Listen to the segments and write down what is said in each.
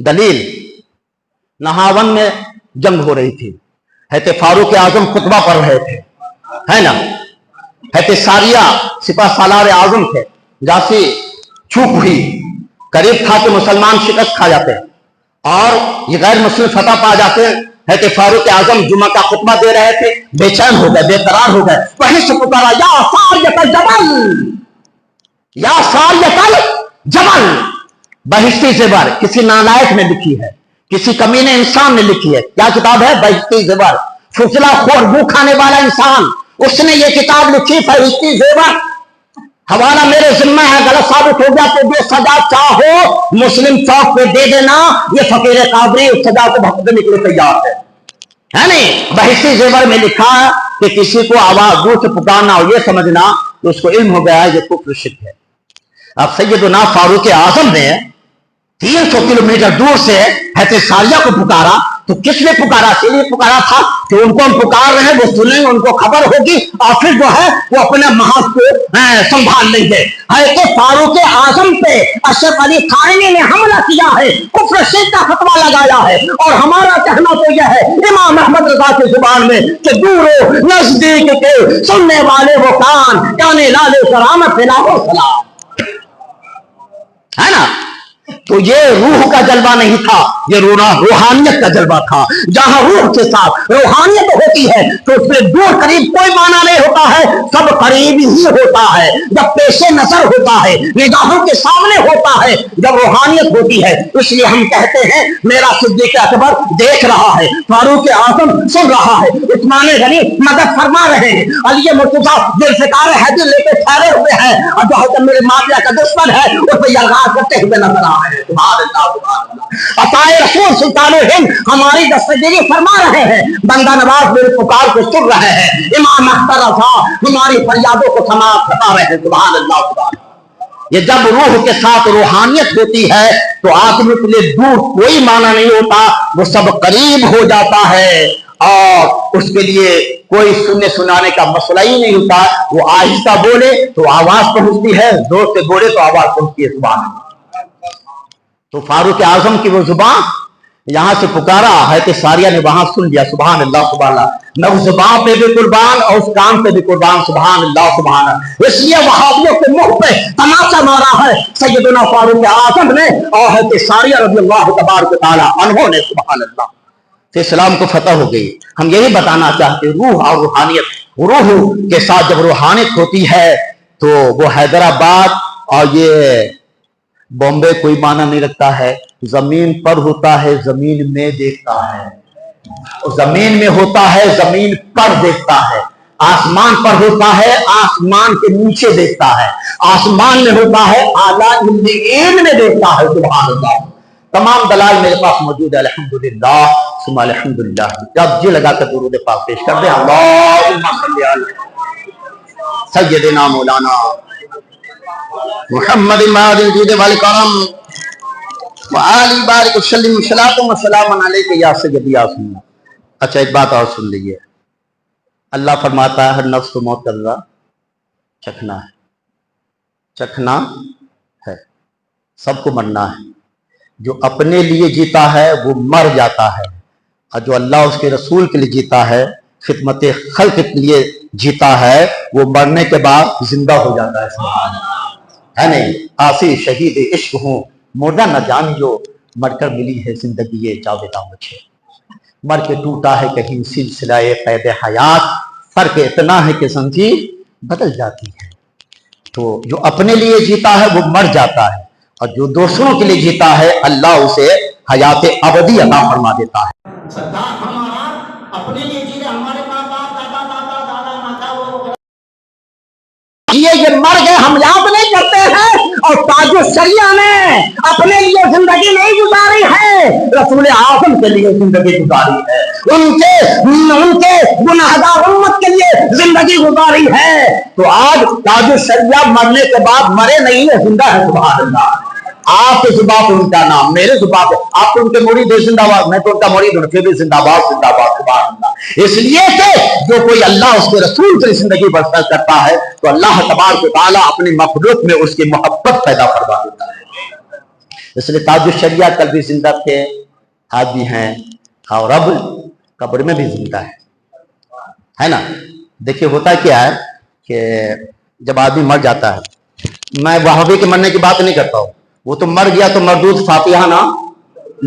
دلیل، نہاون میں جنگ ہو رہی تھی، حضرت فاروق اعظم خطبہ پڑھ رہے تھے، ہے نا، حضرت ساریہ سپہ سالار اعظم تھے، جہاں سے چوک ہوئی، قریب تھا کہ مسلمان شکست کھا جاتے اور یہ غیر مسلم فتح پا جاتے ہیں۔ حضرت فاروق اعظم جمعہ کا خطبہ دے رہے تھے، بے چین ہو گئے، بے قرار ہو گئے، وہیں سے پکارا یا ساریۃ الجبل، یا ساریۃ الجبل۔ بہشتی زیور کسی نالائق نے لکھی ہے، کسی کمینے انسان نے لکھی ہے۔ کیا کتاب ہے؟ بہشتی زیور۔ فضلہ خور منہ کھانے والا انسان، اس نے یہ کتاب لکھی بہشتی زیور۔ حوالہ میرے ذمہ ہے، غلط ثابت ہو گیا تو جو سزا چاہو مسلم چوک پہ دے دینا، یہ فقیر قادری اس سزا کو بھگتنے کے لیے تیار ہے نہیں؟ بہشتی زیور میں لکھا کہ کسی کو آواز دور سے پکارنا اور یہ سمجھنا کہ اس کو علم ہو گیا ہے یہ کفر شرک ہے۔ اب سیدنا فاروق اعظم نے 300 کلومیٹر دور سے حضرت ساریہ کو پکارا، تو کس نے پکارا؟ اس لیے پکارا تھا کہ ان کو ہم پکار رہے ہیں، وہ سنیں گے، ان کو خبر ہوگی اور پھر جو ہے وہ اپنے محاذ کو سنبھال لیں گے۔ حضرت فاروق اعظم پہ اشرف علی تھانوی نے حملہ کیا ہے، کفر شرک کا فتویٰ لگایا ہے، اور ہمارا کہنا تو یہ ہے امام احمد رضا کی زبان میں کہ دور و نزدیک کے سننے والے وہ کان لال کرام فلاح و سلام، ہے نا؟ تو یہ روح کا جلوہ نہیں تھا، یہ روحانیت کا جلوہ تھا۔ جہاں روح کے ساتھ روحانیت ہوتی ہے تو اس میں دور قریب کوئی معنی نہیں ہوتا ہے، سب قریب ہی ہوتا ہے۔ جب پیش نظر ہوتا ہے، نگاہوں کے سامنے ہوتا ہے، جب روحانیت ہوتی ہے، اس لیے ہم کہتے ہیں میرا صدیق اکبر دیکھ رہا ہے، فاروق اعظم سن رہا ہے، عثمان غنی مدد فرما رہے ہیں، علی مرتضیٰ ذوالفقار حیدر لے کے ٹھہرے ہوئے ہیں، اور جو حضرت میرے مافیا کا دشمن ہے اس پہ یلغار کرتے ہوئے نظر آ رہے ہیں۔ سبحان اللہ سبحان اللہ۔ عطائے رسول سلطان ہند ہماری دستگیری فرما رہے ہیں، بندہ نواز میرے پکار کو سن رہے ہیں، امام اختر رضا ہماری فریادوں کو سماعت کرتا رہے ہیں۔ سبحان اللہ سبحان اللہ۔ یہ جب روح کے ساتھ روحانیت ہوتی ہے تو آدمی کے لیے دور کوئی معنی نہیں ہوتا، وہ سب قریب ہو جاتا ہے، اور اس کے لیے کوئی سننے سنانے کا مسئلہ ہی نہیں ہوتا۔ وہ آہستہ بولے تو آواز پہنچتی ہے، زور سے بولے تو آواز پہنچتی ہے۔ سبحان اللہ۔ تو فاروق اعظم کی وہ زبان یہاں سے پکارا، حضرت ساریہ نے وہاں سن لیا۔ سبحان اللہ سبحان اللہ۔ میں اس زبان پہ بھی قربان اور اس کام پہ بھی قربان۔ سبحان اللہ سبحان اللہ۔ اس لیے وہابیوں کے منہ پہ تماچا مارا ہے سیدنا فاروق اعظم نے اور حضرت ساریہ رضی اللہ تبارک تعالی عنہ نے۔ سبحان اللہ۔ تو اسلام کو فتح ہو گئی۔ ہم یہی بتانا چاہتے، روح اور روحانیت، روح کے ساتھ جب روحانیت ہوتی ہے تو وہ حیدرآباد اور یہ بامبے کوئی معنی نہیں رکھتا ہے، زمین پر ہوتا ہے زمین میں دیکھتا ہے، زمین میں ہوتا ہے زمین پر دیکھتا ہے، آسمان پر ہوتا ہے آسمان کے نیچے دیکھتا ہے، آسمان میں ہوتا ہے اعلیٰ علم میں دیکھتا ہے۔ سبحان اللہ۔ تمام دلائل میرے پاس موجود ہے، الحمدللہ ثم الحمدللہ۔ جب جی لگا کر درود پاک پیش کر دیں، اللہم صلی علی سیدنا مولانا محمد ماضی الجود والکرم وآل بارک وسلم صلاۃ و سلام علیک یا سیدی یا سیدنا۔ اچھا ایک بات اور سن لیجیے، اللہ فرماتا ہے ہر نفس کو موت کا ذائقہ چکھنا ہے، چکھنا ہے، سب کو مرنا ہے۔ جو اپنے لیے جیتا ہے وہ مر جاتا ہے، اور جو اللہ اس کے رسول کے لیے جیتا ہے، خدمت خلق کے لیے جیتا ہے، وہ مرنے کے بعد زندہ ہو جاتا ہے۔ سبحان اللہ، ہے نہیں؟ آسی شہید عشق ہوں مردہ نہ جان جو، مر کر ملی ہے زندگی یہ جاویداں مجھے، مر کے ٹوٹا ہے کہیں سلسلہ قید حیات، فرق اتنا ہے کہ زنجیر بدل جاتی ہے۔ تو جو اپنے لیے جیتا ہے وہ مر جاتا ہے، اور جو دوسروں کے لیے جیتا ہے اللہ اسے حیات ابدی عطا فرما دیتا ہے۔ سردار ہمارا اپنے لیے جیتے، ہمارے ماں باپ دادا دادا دادا ماتا وہ یہ مر گئے ہم یاد نہیں کرتے ہیں، اور تاج الشریعہ نے اپنے لیے زندگی نہیں گزاری ہے، رسول اعظم کے لیے زندگی گزاری ہے، ان کے گناہگار امت کے لیے زندگی گزاری ہے۔ تو آج تاج الشریعہ مرنے کے بعد مرے نہیں ہے، زندہ ہے۔ سبحان اللہ۔ آپ کے زباں پہ ان کا نام، میرے زباں پہ آپ ان کے مرید زندہ باد، میں تو ان کا مرید ہوں، پھر بھی زندہ باد زندہ باد۔ سبحان اللہ۔ اس لیے کہ جو کوئی اللہ اس کے رسول کی زندگی بسر کرتا ہے تو اللہ تبارک و تعالیٰ اپنی مخلوق میں اس کی محبت پیدا کروا دیتا ہے۔ اس لیے تاج الشریعہ کل بھی زندہ تھے، آج بھی ہیں، اور اب قبر میں بھی زندہ ہے نا۔ دیکھیے ہوتا کیا ہے کہ جب آدمی مر جاتا ہے، میں وہابی کے مرنے کی بات نہیں کرتا ہوں، وہ تو مر گیا تو مردود فاتحہ نا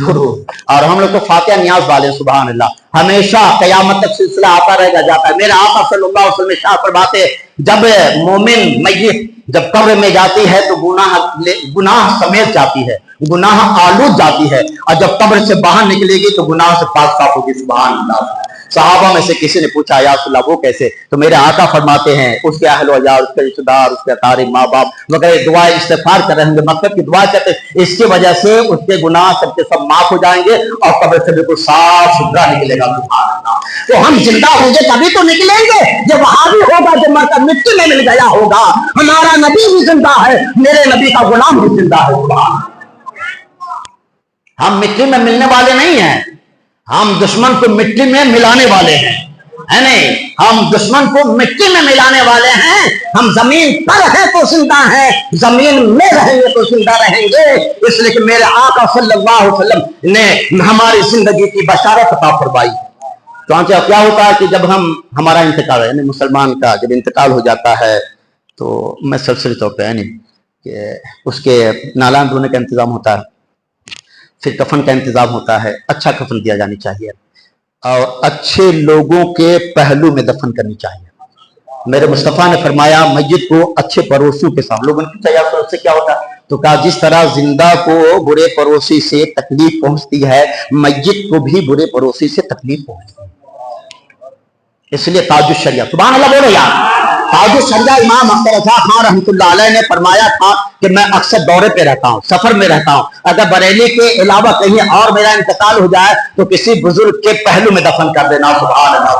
درود، اور ہم لوگ تو فاتحہ نیاز والے ہیں، سبحان اللہ، ہمیشہ قیامت تک سلسلہ آتا رہے گا جاتا ہے۔ میرے آقا صلی اللہ علیہ وسلم شاہ فرماتے جب مومن میت جب قبر میں جاتی ہے تو گناہ سمیت جاتی ہے، گناہ آلود جاتی ہے، اور جب قبر سے باہر نکلے گی تو گناہ سے پاک صاف ہوگی، سبحان اللہ۔ صحابہ میں سے کسی نے پوچھا یا رسول اللہ وہ کیسے؟ تو میرے آقا فرماتے ہیں اس کے اہل و عیال، اس کے رشتہ دار، اس کے اقارب، ماں باپ وغیرہ دعائیں استغفار کر رہے ہوں گے، مطلب کی دعا کرتے اس کی وجہ سے اس کے گناہ سب کے سب معاف ہو جائیں گے اور قبر سے بالکل صاف ستھرا نکلے گا، سبحان اللہ۔ تو ہم زندہ ہوں گے تبھی تو نکلیں گے جب وہابی ہوگا، جب مر کر مٹی میں مل گیا ہوگا۔ ہمارا نبی بھی زندہ ہے، میرے نبی کا غلام بھی زندہ ہے، سبحان اللہ۔ ہم مٹی میں ملنے والے نہیں ہیں، ہم دشمن کو مٹی میں ملانے والے ہیں، ہے نہیں؟ ہم دشمن کو مٹی میں ملانے والے ہیں، ہم زمین پر ہیں تو زندہ ہیں، زمین میں رہیں گے تو زندہ رہیں گے۔ اس لیے کہ میرے آقا صلی اللہ علیہ وسلم نے ہماری زندگی کی بشارت عطا فرمائی۔ چانچہ کیا ہوتا ہے کہ جب ہمارا انتقال ہے، یعنی مسلمان کا جب انتقال ہو جاتا ہے تو میں سرسری طور پہ یعنی کہ اس کے نالان دھونے کا انتظام ہوتا ہے، پھر کفن کا انتظام ہوتا ہے، اچھا کفن دیا جانی چاہیے اور اچھے لوگوں کے پہلو میں دفن کرنی چاہیے۔ میرے مصطفیٰ نے فرمایا میت کو اچھے پڑوسیوں کے ساتھ، لوگوں نے پوچھا اس سے کیا ہوتا ہے؟ تو کہا جس طرح زندہ کو برے پڑوسی سے تکلیف پہنچتی ہے، میت کو بھی برے پڑوسی سے تکلیف پہنچتی ہے۔ اس لیے تاج الشریعہ، سبحان اللہ بولو یار، تاج الشریعہ امام اختر رضا خان رحمۃ اللہ علیہ نے فرمایا تھا کہ میں اکثر دورے پہ رہتا ہوں، سفر میں رہتا ہوں، اگر بریلی کے علاوہ کہیں اور میرا انتقال ہو جائے تو کسی بزرگ کے پہلو میں دفن کر دینا، سبحان اللہ۔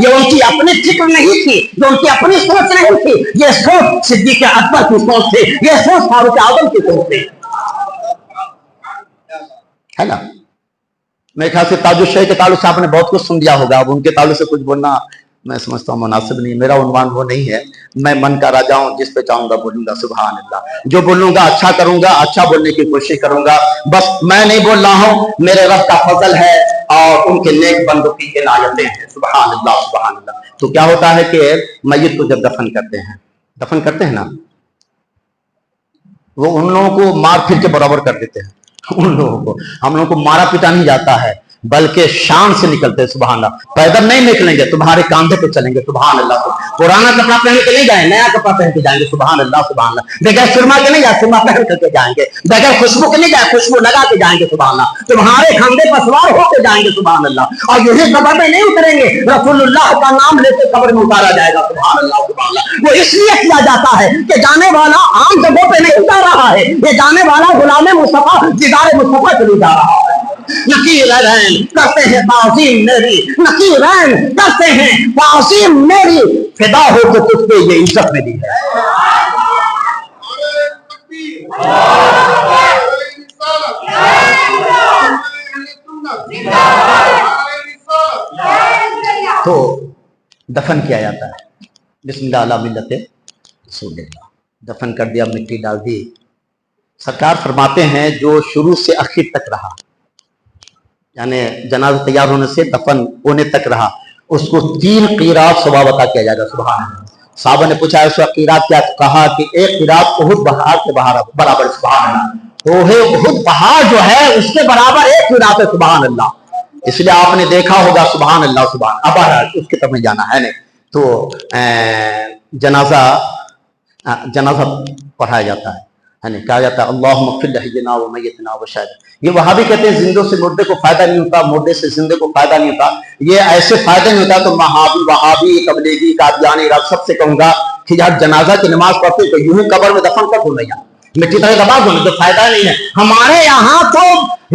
یہ ان کی اپنی فکر نہیں تھی، یہ ان کی اپنی سوچ نہیں تھی، یہ سوچ صدیق اکبر کی سوچ تھی، یہ سوچ فاروق اعظم کی سوچ تھی، ہے نا۔ میرے خیال سے تاج الشریعہ کے تعلق سے آپ نے بہت کچھ سن لیا ہوگا، اب ان کے تعلق سے کچھ بولنا میں سمجھتا ہوں مناسب نہیں، میرا عنوان وہ نہیں ہے، میں من کا راجا ہوں، جس پہ چاہوں گا بولوں گا، سبحان اللہ۔ جو بولوں گا اچھا کروں گا، اچھا بولنے کی کوشش کروں گا، بس میں نہیں بول رہا ہوں، میرے رب کا فضل ہے اور ان کے نیک بندوں کی عنایتیں ہیں، سبحان اللہ سبحان اللہ۔ تو کیا ہوتا ہے کہ میت کو جب دفن کرتے ہیں نا، وہ ان لوگوں کو مار پھر کے برابر کر دیتے ہیں، ان لوگوں کو، ہم لوگوں کو مارا پیٹا نہیں جاتا ہے بلکہ شان سے نکلتے ہیں، سبحان اللہ۔ پیدل نہیں نکلیں گے، تمہارے کاندھے پہ چلیں گے، سبحان اللہ۔ پرانا کپڑا پہن کے نہیں جائیں، نیا کپڑا پہن کے جائیں گے، سبحان اللہ سبحان اللہ۔ بغیر سرما کے نہیں جائیں، سرما پہن کر کے جائیں گے، بغیر خوشبو کے نہیں جائیں، خوشبو لگا کے جائیں گے، سبحان اللہ۔ تمہارے کاندھے پر سوار ہو کے جائیں گے، سبحان اللہ، اور یہی قبر میں نہیں اتریں گے، رسول اللہ کا نام لے کے قبر میں اتارا جائے گا، سبحان اللہ سبحان اللہ۔ وہ اس لیے کیا جاتا ہے کہ جانے والا عام جگہوں پہ نہیں جا رہا ہے، یہ جانے والا غلام مصطفیٰ دیدار مصطفیٰ کے لیے جا رہا ہے۔ نکیرین کرتے ہیں تعظیم میری، نکیرین کرتے ہیں تعظیم میری، فدا ہو کے تجھ پہ یہ عزت میری ہے۔ تو دفن کیا جاتا ہے، بسم اللہ علی ملت رسول اللہ، دفن کر دیا، مٹی ڈال دی۔ سرکار فرماتے ہیں جو شروع سے آخر تک رہا، یعنی جنازہ تیار ہونے سے دفن ہونے تک رہا، اس کو 3 قیرات ثواب عطا کیا جائے گا، سبحان اللہ۔ صحابہ نے پوچھا اس وقت قیرات کیا؟ کہا کہ 1 قیرات احد پہاڑ کے برابر، سبحان اللہ۔ احد پہاڑ جو ہے اس کے برابر 1 قیرات ہے، سبحان اللہ۔ اس لیے آپ نے دیکھا ہوگا، سبحان اللہ سبحان اللہ۔ اب اس کی طرف جانا ہے نہیں تو جنازہ پڑھایا جاتا ہے، کہا جاتا ہے اللہم اغفر لحینا و میتنا و شہیدنا۔ یہ وہابی کہتے ہیں زندوں سے مردے کو فائدہ نہیں ہوتا، مردے سے زندے کو فائدہ نہیں ہوتا، یہ ایسے فائدہ نہیں ہوتا۔ تو وہابی تبلیغی قادیانی سب سے کہوں گا کہ یار جنازہ کی نماز پڑھتے تو یوں ہی قبر میں دفن کر دو یا مٹی طرح دبا دو، تو فائدہ نہیں ہے۔ ہمارے یہاں تو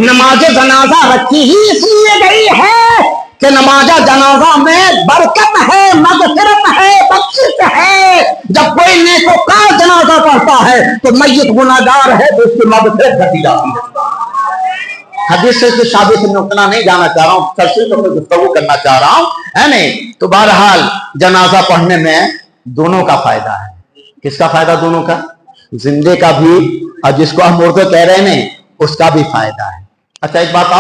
نماز جنازہ رکھی ہی اس لیے گئی ہے کہ نماز جنازہ میں برکت ہے، مغفرت ہے، بخشش ہے۔ جب کوئی نیکوکار جنازہ پڑھتا ہے تو میت گناہگار ہے تو اس کی مغفرت کر دی جاتی ہے۔ حدیث سے شادی سے میں اتنا نہیں جانا چاہ رہا ہوں، تفصیل پر گفتگو کرنا چاہ رہا ہوں، ہے نہیں؟ تو بہرحال جنازہ پڑھنے میں دونوں کا فائدہ ہے۔ کس کا فائدہ؟ دونوں کا، زندے کا بھی، اور جس کو ہم اردو کہہ رہے ہیں اس کا بھی فائدہ ہے. اچھا ایک بات